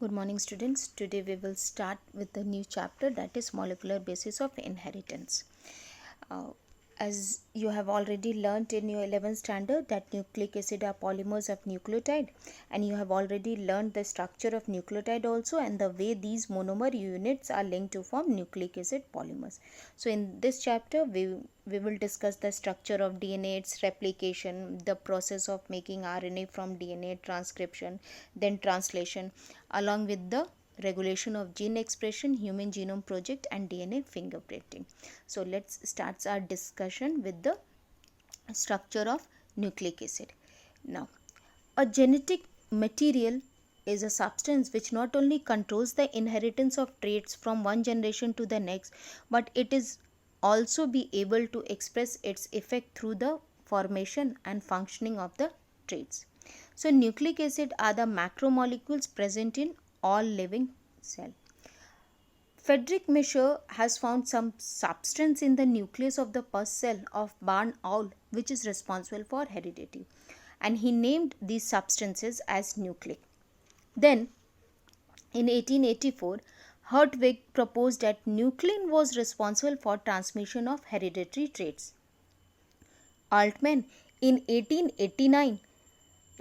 Good morning, students. Today we will start with the new chapter, that is molecular basis of inheritance. Uh, as you have already learnt in your 11th standard that nucleic acid are polymers of nucleotide, and you have already learnt the structure of nucleotide also and the way these monomer units are linked to form nucleic acid polymers. So in this chapter we will discuss the structure of DNA, its replication, the process of making RNA from DNA, transcription, then translation, along with the regulation of gene expression, human genome project, and DNA fingerprinting. So let's start our discussion with the structure of nucleic acid. Now, a genetic material is a substance which not only controls the inheritance of traits from one generation to the next, but it is also be able to express its effect through the formation and functioning of the traits. So nucleic acid are the macromolecules present in all living cell. Frederick Mischer has found some substance in the nucleus of the pus cell of barn owl which is responsible for heredity, and he named these substances as nucleic. Then in 1884, Hertwig proposed that nuclein was responsible for transmission of hereditary traits. Altman in 1889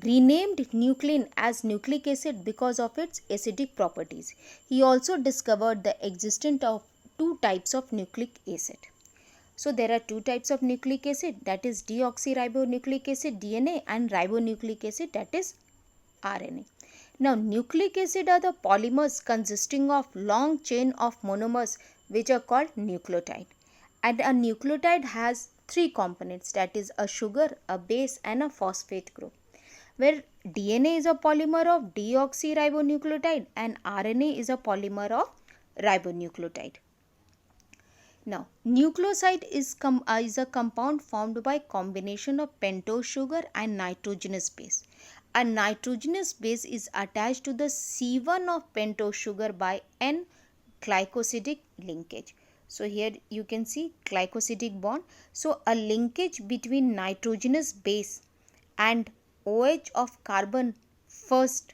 renamed nuclein as nucleic acid because of its acidic properties. He also discovered the existence of two types of nucleic acid. So there are two types of nucleic acid, that is deoxyribonucleic acid DNA and ribonucleic acid, that is RNA. Now nucleic acid are the polymers consisting of long chain of monomers which are called nucleotide. And a nucleotide has three components, that is a sugar, a base, and a phosphate group, where DNA is a polymer of deoxyribonucleotide and RNA is a polymer of ribonucleotide. Now, nucleoside is a compound formed by combination of pentose sugar and nitrogenous base. A nitrogenous base is attached to the C1 of pentose sugar by N-glycosidic linkage. So here you can see glycosidic bond. So a linkage between nitrogenous base and OH of carbon first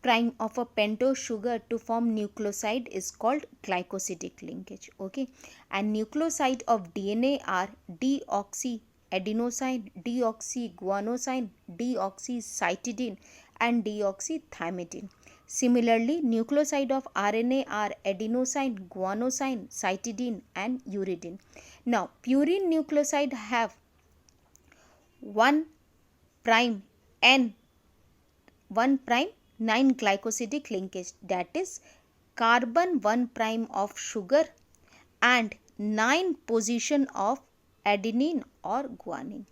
prime of a pentose sugar to form nucleoside is called glycosidic linkage. Okay, and nucleoside of DNA are deoxyadenosine, deoxyguanosine, deoxycytidine, and deoxythymidine. Similarly, nucleoside of RNA are adenosine, guanosine, cytidine, and uridine. Now purine nucleoside have 1 prime N 1 prime 9 glycosidic linkage, that is carbon 1 prime of sugar and 9 position of adenine or guanine.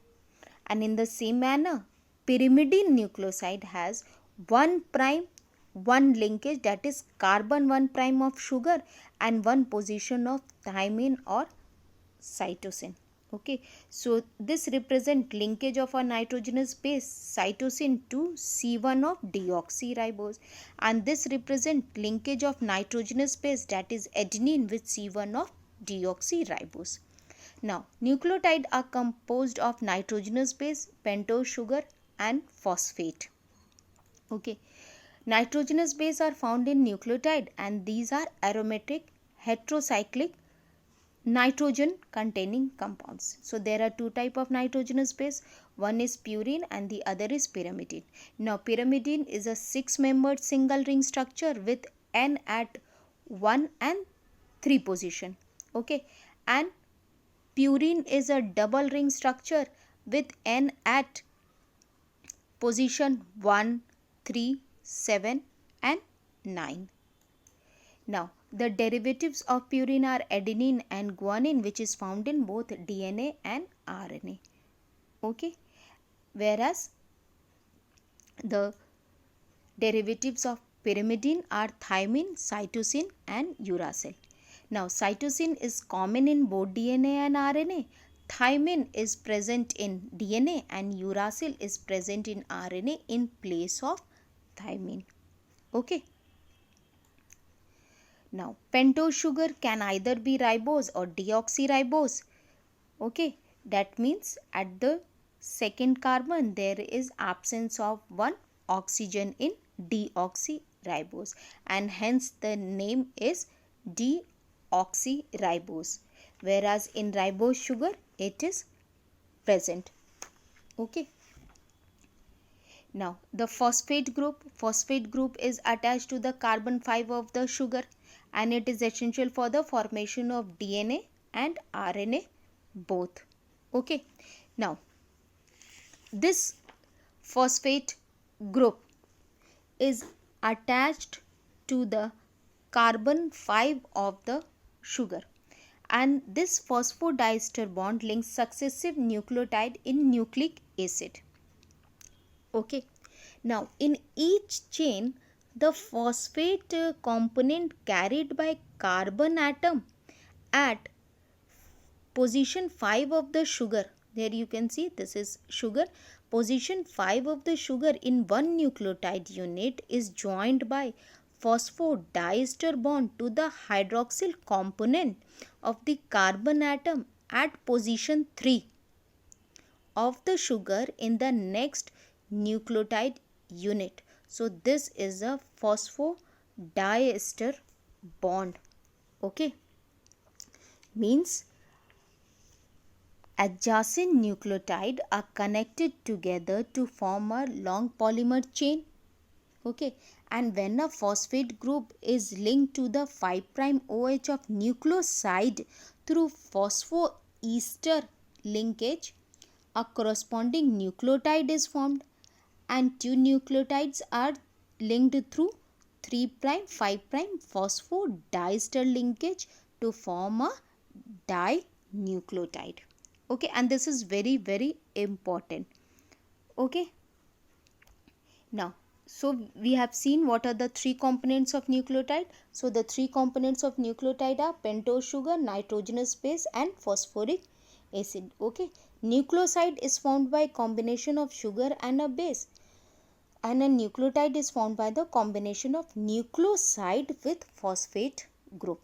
And in the same manner, pyrimidine nucleoside has 1 prime 1 linkage, that is carbon 1 prime of sugar and 1 position of thymine or cytosine. Okay, so this represent linkage of a nitrogenous base cytosine to C1 of deoxyribose, and this represent linkage of nitrogenous base, that is adenine, with C1 of deoxyribose. Now nucleotide are composed of nitrogenous base, pentose sugar, and phosphate. Okay, nitrogenous base are found in nucleotide and these are aromatic heterocyclic nitrogen containing compounds. So there are two type of nitrogenous base, one is purine and the other is pyrimidine. Now pyrimidine is a 6-membered single ring structure with N at 1 and 3 position. Okay, and purine is a double ring structure with N at position 1, 3, 7 and 9. Now the derivatives of purine are adenine and guanine, which is found in both DNA and RNA. Okay, whereas the derivatives of pyrimidine are thymine, cytosine and uracil. Now cytosine is common in both DNA and RNA. Thymine is present in DNA and uracil is present in RNA in place of thymine. Okay. Now pentose sugar can either be ribose or deoxyribose. Okay, that means at the second carbon there is absence of one oxygen in deoxyribose. deoxyribose, and hence the name is deoxyribose, whereas in ribose sugar it is present. Okay. Now the phosphate group is attached to the carbon 5 of the sugar, and it is essential for the formation of DNA and RNA both. Okay. Now this phosphate group is attached to the carbon 5 of the sugar, and this phosphodiester bond links successive nucleotide in nucleic acid. Okay. Now in each chain, the phosphate component carried by carbon atom at position 5 of the sugar, there you can see this is sugar, position 5 of the sugar in one nucleotide unit is joined by phosphodiester bond to the hydroxyl component of the carbon atom at position 3 of the sugar in the next nucleotide unit. So this is a phosphodiester bond. Okay, means adjacent nucleotide are connected together to form a long polymer chain. Okay, and when a phosphate group is linked to the 5' OH of nucleoside through phosphoester linkage, a corresponding nucleotide is formed, and two nucleotides are linked through 3', 5' phosphodiester linkage to form a dinucleotide. Okay, and this is very, very important. Okay. Now, so we have seen what are the three components of nucleotide. So the three components of nucleotide are pentose sugar, nitrogenous base, and phosphoric acid. Okay, nucleoside is formed by combination of sugar and a base, and a nucleotide is formed by the combination of nucleoside with phosphate group.